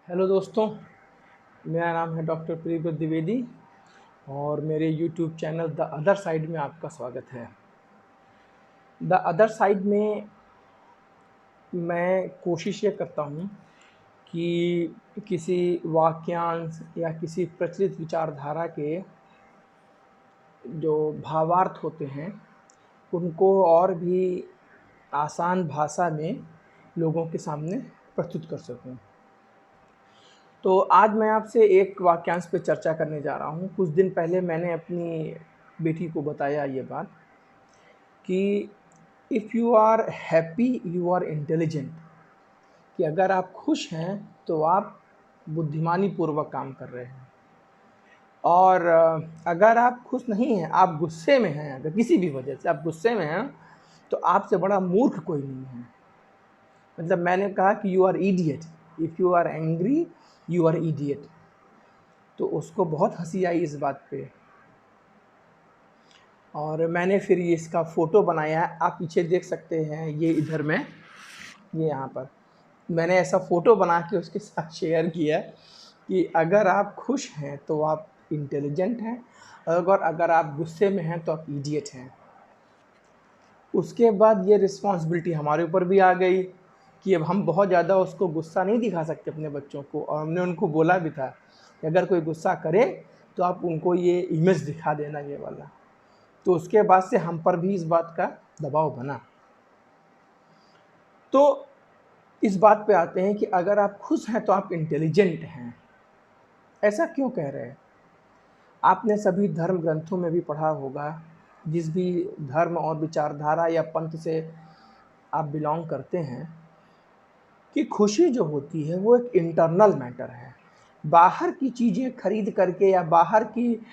Hello दोस्तों, मेरा नाम है डॉक्टर प्रियव्रत द्विवेदी और मेरे YouTube channel the other side में आपका स्वागत है। द अदर साइड में मैं कोशिश ये करता हूँ कि किसी वाक्यांश या किसी प्रचलित विचारधारा के जो भावार्थ होते हैं उनको और भी आसान भाषा में लोगों के सामने प्रस्तुत कर सकूँ। तो आज मैं आपसे एक वाक्यांश पे चर्चा करने जा रहा हूँ। कुछ दिन पहले मैंने अपनी बेटी को बताया ये बात कि if you are happy you are intelligent, कि अगर आप खुश हैं तो आप बुद्धिमानी पूर्वक काम कर रहे हैं, और अगर आप खुश नहीं हैं, आप गुस्से में हैं, अगर किसी भी वजह से आप गुस्से में हैं तो आपसे बड़ा मूर्ख कोई नहीं है। मतलब मैंने कहा कि you are idiot, if you are angry you are idiot. तो उसको बहुत हंसी आई इस बात पे, और मैंने फिर ये इसका फ़ोटो बनाया है। आप पीछे देख सकते हैं, ये इधर में, ये यहाँ पर मैंने ऐसा फ़ोटो बना के उसके साथ शेयर किया कि अगर आप खुश हैं तो आप इंटेलिजेंट हैं, और अगर आप गुस्से में हैं तो आप इडियट हैं। उसके बाद ये रिस्पॉन्सिबिलिटी हमारे ऊपर भी आ गई कि अब हम बहुत ज़्यादा उसको गुस्सा नहीं दिखा सकते अपने बच्चों को, और हमने उनको बोला भी था कि अगर कोई गुस्सा करे तो आप उनको ये इमेज दिखा देना, ये वाला। तो उसके बाद से हम पर भी इस बात का दबाव बना। तो इस बात पे आते हैं कि अगर आप खुश हैं तो आप इंटेलिजेंट हैं। ऐसा क्यों कह रहे हैं? आपने सभी धर्म ग्रंथों में भी पढ़ा होगा, जिस भी धर्म और विचारधारा या पंथ से आप बिलोंग करते हैं, कि खुशी जो होती है वो एक इंटरनल मैटर है। बाहर की चीज़ें खरीद करके या बाहर की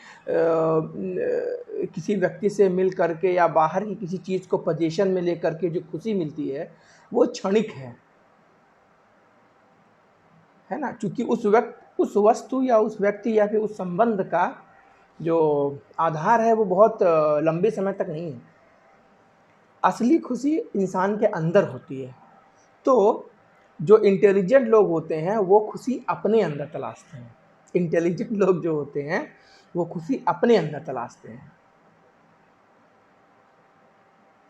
किसी व्यक्ति से मिल करके या बाहर की किसी चीज़ को पोजीशन में लेकर के जो खुशी मिलती है वो क्षणिक है ना। क्योंकि उस वस्तु या उस व्यक्ति या फिर उस संबंध का जो आधार है वो बहुत लंबे समय तक नहीं है। असली खुशी इंसान के अंदर होती है। तो जो इंटेलिजेंट लोग होते हैं वो खुशी अपने अंदर तलाशते हैं। इंटेलिजेंट लोग जो होते हैं वो खुशी अपने अंदर तलाशते हैं।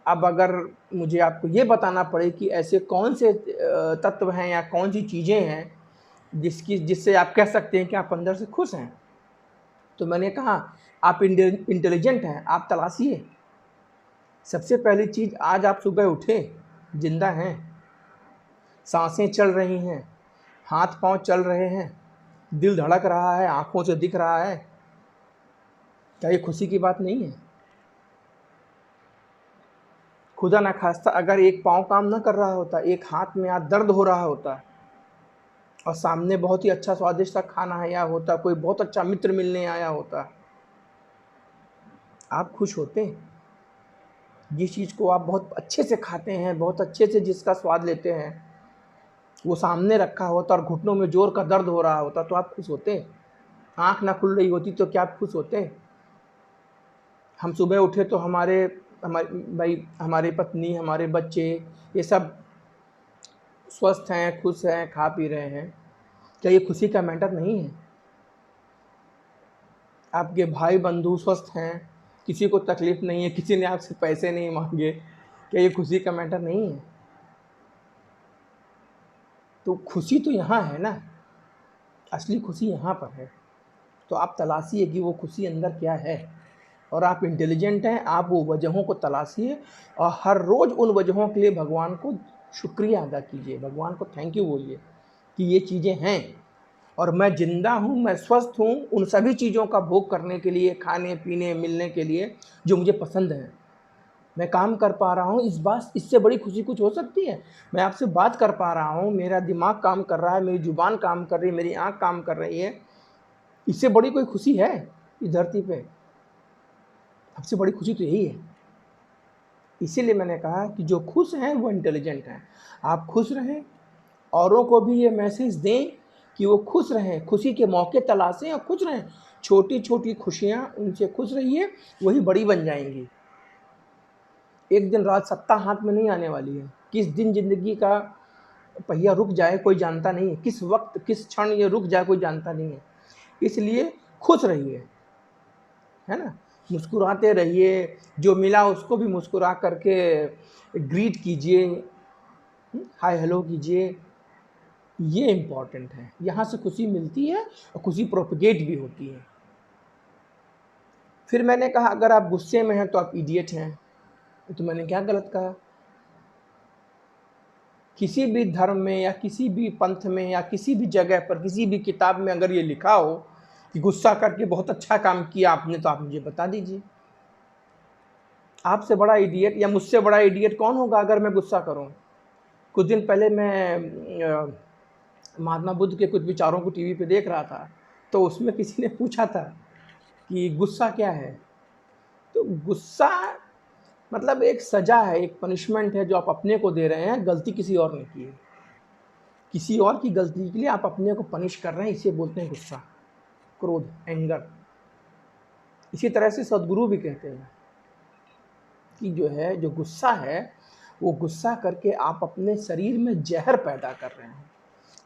अब अगर मुझे आपको ये बताना पड़े कि ऐसे कौन से तत्व हैं या कौन सी चीज़ें हैं जिससे आप कह सकते हैं कि आप अंदर से खुश हैं, तो मैंने कहा आप इंटेलिजेंट हैं, आप तलाशिए। सबसे पहली चीज़, आज आप सुबह उठे, जिंदा हैं, सांसें चल रही हैं, हाथ पांव चल रहे हैं, दिल धड़क रहा है, आंखों से दिख रहा है, क्या ये खुशी की बात नहीं है? खुदा ना खास्ता अगर एक पाँव काम ना कर रहा होता, एक हाथ में आज दर्द हो रहा होता, और सामने बहुत ही अच्छा स्वादिष्ट सा खाना आया होता, कोई बहुत अच्छा मित्र मिलने आया होता, आप खुश होते? जिस चीज़ को आप बहुत अच्छे से खाते हैं, बहुत अच्छे से जिसका स्वाद लेते हैं, वो सामने रखा होता और घुटनों में जोर का दर्द हो रहा होता, तो आप खुश होते? आँख ना खुल रही होती तो क्या आप खुश होते? हम सुबह उठे तो हमारी पत्नी, हमारे बच्चे, ये सब स्वस्थ हैं, खुश हैं, खा पी रहे हैं, क्या ये खुशी का मैटर नहीं है? आपके भाई बंधु स्वस्थ हैं, किसी को तकलीफ नहीं है, किसी ने आपसे पैसे नहीं मांगे, क्या ये खुशी का मैटर नहीं है? तो खुशी तो यहाँ है ना, असली खुशी यहाँ पर है। तो आप तलाशिए कि वो खुशी अंदर क्या है, और आप इंटेलिजेंट हैं, आप वो वजहों को तलाशिए और हर रोज़ उन वजहों के लिए भगवान को शुक्रिया अदा कीजिए, भगवान को थैंक यू बोलिए कि ये चीज़ें हैं और मैं ज़िंदा हूँ, मैं स्वस्थ हूँ उन सभी चीज़ों का भोग करने के लिए, खाने पीने मिलने के लिए जो मुझे पसंद है। मैं काम कर पा रहा हूँ, इससे बड़ी खुशी कुछ हो सकती है? मैं आपसे बात कर पा रहा हूँ, मेरा दिमाग काम कर रहा है, मेरी ज़ुबान काम कर रही है, मेरी आँख काम कर रही है, इससे बड़ी कोई खुशी है इस धरती पे? सबसे बड़ी खुशी तो यही है। इसीलिए मैंने कहा कि जो खुश हैं वो इंटेलिजेंट हैं। आप खुश रहें, औरों को भी ये मैसेज दें कि वो खुश रहें, खुशी के मौके तलाशें और खुश रहें। छोटी छोटी खुशियाँ, उनसे खुश रहिए, वही बड़ी बन जाएंगी। एक दिन रात सत्ता हाथ में नहीं आने वाली है। किस दिन ज़िंदगी का पहिया रुक जाए कोई जानता नहीं है, किस वक्त किस क्षण ये रुक जाए कोई जानता नहीं है। इसलिए खुश रहिए, है ना, मुस्कुराते रहिए, जो मिला उसको भी मुस्कुरा करके ग्रीट कीजिए, हाय हेलो कीजिए, ये इम्पॉर्टेंट है। यहाँ से खुशी मिलती है और खुशी प्रोपगेट भी होती है। फिर मैंने कहा अगर आप गुस्से में हैं तो आप इडियट हैं। तो मैंने क्या गलत कहा? किसी भी धर्म में या किसी भी पंथ में या किसी भी जगह पर किसी भी किताब में अगर ये लिखा हो कि गुस्सा करके बहुत अच्छा काम किया आपने, तो आप मुझे बता दीजिए। आपसे बड़ा इडियट या मुझसे बड़ा इडियट कौन होगा अगर मैं गुस्सा करूं? कुछ दिन पहले मैं महात्मा बुद्ध के कुछ विचारों को टीवी पे देख रहा था, तो उसमें किसी ने पूछा था कि गुस्सा क्या है। तो गुस्सा मतलब एक सज़ा है, एक पनिशमेंट है जो आप अपने को दे रहे हैं, गलती किसी और ने की है। किसी और की गलती के लिए आप अपने को पनिश कर रहे हैं, इसे बोलते हैं गुस्सा, क्रोध, एंगर। इसी तरह से सद्गुरु भी कहते हैं कि जो गुस्सा है वो गुस्सा करके आप अपने शरीर में जहर पैदा कर रहे हैं।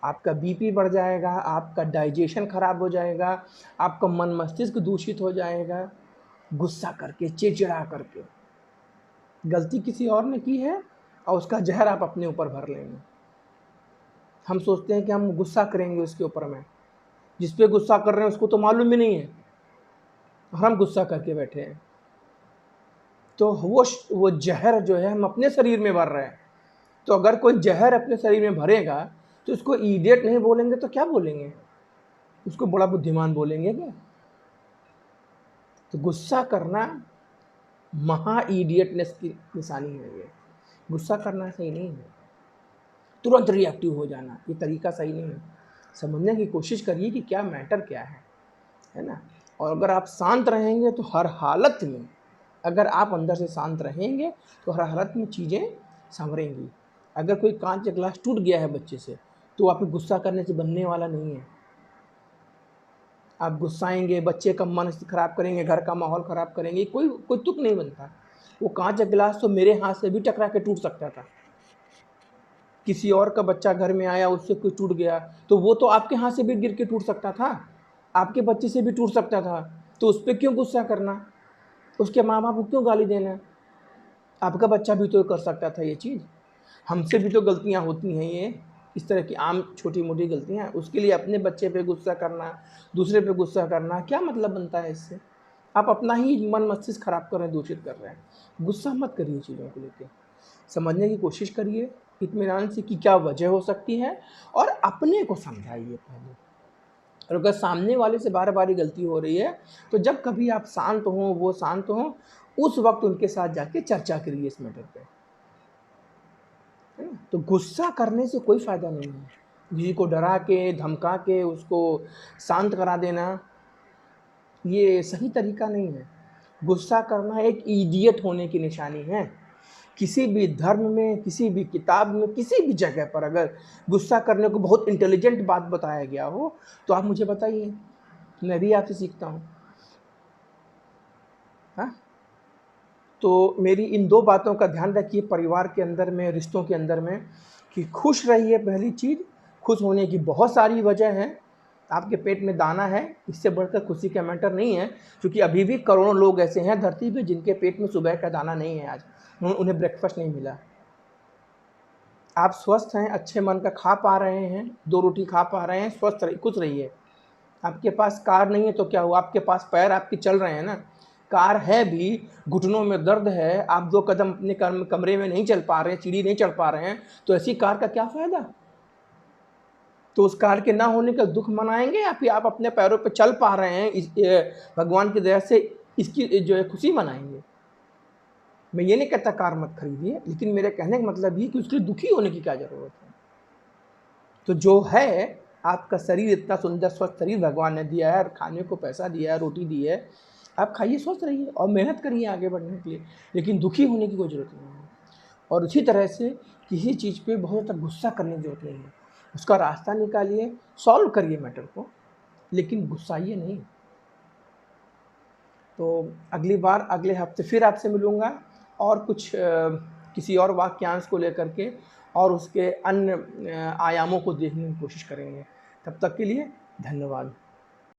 आपका बीपी बढ़ जाएगा, आपका डाइजेशन खराब हो जाएगा, आपका मन मस्तिष्क दूषित हो जाएगा, गुस्सा करके, चिड़चिड़ा करके। गलती किसी और ने की है और उसका जहर आप अपने ऊपर भर लेंगे। हम सोचते हैं कि हम गुस्सा करेंगे उसके ऊपर में, जिस पे गुस्सा कर रहे हैं उसको तो मालूम भी नहीं है और हम गुस्सा करके बैठे हैं। तो वो जहर जो है हम अपने शरीर में भर रहे हैं। तो अगर कोई जहर अपने शरीर में भरेगा तो उसको इडियट नहीं बोलेंगे तो क्या बोलेंगे? उसको बड़ा बुद्धिमान बोलेंगे क्या? तो गुस्सा करना महा इडियटनेस की निशानी है। ये गुस्सा करना सही नहीं है, तुरंत रिएक्टिव हो जाना ये तरीका सही नहीं है। समझने की कोशिश करिए कि क्या मैटर क्या है ना। और अगर आप शांत रहेंगे तो हर हालत में, अगर आप अंदर से शांत रहेंगे तो हर हालत में चीज़ें संभरेंगी। अगर कोई कांच का गिलास टूट गया है बच्चे से, तो आप गुस्सा करने से बनने वाला नहीं है। आप गुस्साएंगे, बच्चे का मन खराब करेंगे, घर का माहौल ख़राब करेंगे, कोई तुक नहीं बनता। वो कांच का गिलास तो मेरे हाथ से भी टकरा के टूट सकता था। किसी और का बच्चा घर में आया, उससे कोई टूट गया, तो वो तो आपके हाथ से भी गिर के टूट सकता था, आपके बच्चे से भी टूट सकता था। तो उस पर क्यों गुस्सा करना? उसके माँ बाप को क्यों गाली देना? आपका बच्चा भी तो कर सकता था ये चीज़। हमसे भी तो गलतियाँ होती हैं, ये इस तरह की आम छोटी मोटी गलतियाँ। उसके लिए अपने बच्चे पे गुस्सा करना, दूसरे पे गुस्सा करना, क्या मतलब बनता है इससे? आप अपना ही मन मस्तिष्क खराब कर रहे हैं, दूषित कर रहे हैं। गुस्सा मत करिए चीज़ों को लेकर, समझने की कोशिश करिए इत्मीनान से कि क्या वजह हो सकती है, और अपने को समझाइए पहले। और अगर सामने वाले से बार बार गलती हो रही है, तो जब कभी आप शांत हों, वो शांत हों, उस वक्त उनके साथ जाके चर्चा करिए इस मैटर पे, है ना। तो गुस्सा करने से कोई फ़ायदा नहीं है। किसी को डरा के, धमका के उसको शांत करा देना, ये सही तरीका नहीं है। गुस्सा करना एक इडियट होने की निशानी है। किसी भी धर्म में, किसी भी किताब में, किसी भी जगह पर अगर गुस्सा करने को बहुत इंटेलिजेंट बात बताया गया हो तो आप मुझे बताइए, मैं भी आपसे सीखता हूँ। हाँ, तो मेरी इन दो बातों का ध्यान रखिए परिवार के अंदर में, रिश्तों के अंदर में, कि खुश रहिए। पहली चीज़, खुश होने की बहुत सारी वजह है। आपके पेट में दाना है, इससे बढ़कर खुशी का मैटर नहीं है, क्योंकि अभी भी करोड़ों लोग ऐसे हैं धरती पे जिनके पेट में सुबह का दाना नहीं है, आज उन्हें ब्रेकफास्ट नहीं मिला। आप स्वस्थ हैं, अच्छे मन का खा पा रहे हैं, 2 रोटी खा पा रहे हैं, स्वस्थ खुश रहिए। आपके पास कार नहीं है तो क्या हुआ, आपके पास पैर आपके चल रहे हैं ना। कार है भी, घुटनों में दर्द है, आप 2 कदम अपने कमरे में नहीं चल पा रहे हैं, सीढ़ी नहीं चढ़ पा रहे हैं, तो ऐसी कार का क्या फ़ायदा? तो उस कार के ना होने का दुख मनाएंगे या फिर आप अपने पैरों पे चल पा रहे हैं, भगवान की दया से इसकी जो है खुशी मनाएंगे? मैं ये नहीं कहता कार मत खरीदिए, लेकिन मेरे कहने का मतलब ये कि उसके लिए दुखी होने की क्या ज़रूरत है? तो जो है, आपका शरीर इतना सुंदर स्वस्थ शरीर भगवान ने दिया है, और खाने को पैसा दिया है, रोटी दी है, आप खाइए, स्वस्थ रहिए और मेहनत करिए आगे बढ़ने के लिए, लेकिन दुखी होने की कोई ज़रूरत नहीं है। और उसी तरह से किसी चीज़ पे बहुत ज़्यादा गुस्सा करने की ज़रूरत नहीं है। उसका रास्ता निकालिए, सॉल्व करिए मैटर को, लेकिन गुस्साइए नहीं। तो अगली बार, अगले हफ्ते फिर आपसे मिलूँगा और कुछ किसी और वाक्यांश को लेकर के, और उसके अन्य आयामों को देखने की कोशिश करेंगे। तब तक के लिए धन्यवाद।